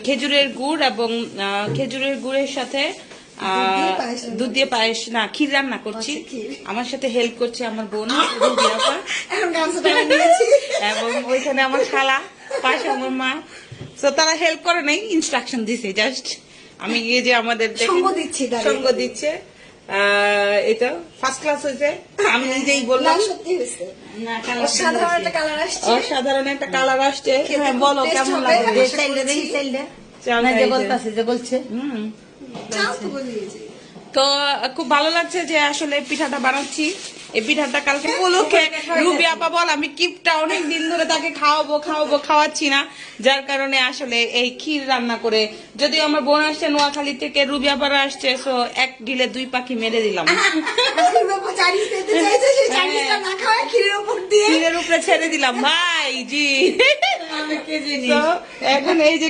খেজুরের গুড় এবং খেজুরের গুড়ের সাথে দুধ দিয়ে পায়েস না ক্ষীর রান্না করছি। আমার সাথে হেল্প করছে আমার বোন রুবি আপা এবং ওইখানে আমার খালা পাশে আমার মা। তো তারা হেল্প করে নাই, ইনস্ট্রাকশন দিছে জাস্ট। আমি গিয়ে যে আমাদের সঙ্গ দিচ্ছে। এটা ফার্স্ট ক্লাস হয়েছে, আমি নিজেই বললাম অসাধারণ একটা কালার আসছে। হ্যাঁ বলো কেমন লাগবে? তো খুব ভালো লাগছে যে আসলে পিঠাটা বানাচ্ছি। এই পিঠাটা কালকে উপলক্ষে রুবি আপা বল আমি কিপটা অনেক দিন ধরে তাকে খাওয়াচ্ছি না, যার কারণে আসলে এই ক্ষীর রান্না করে, যদিও আমার বোন আসছে নোয়াখালী থেকে, রুবি আপারা আসছে, সো এক ডিলে দুই পাখি মেরে দিলাম। ক্ষীরের উপরে ছেড়ে দিলাম ভাই জি। এখন এই যে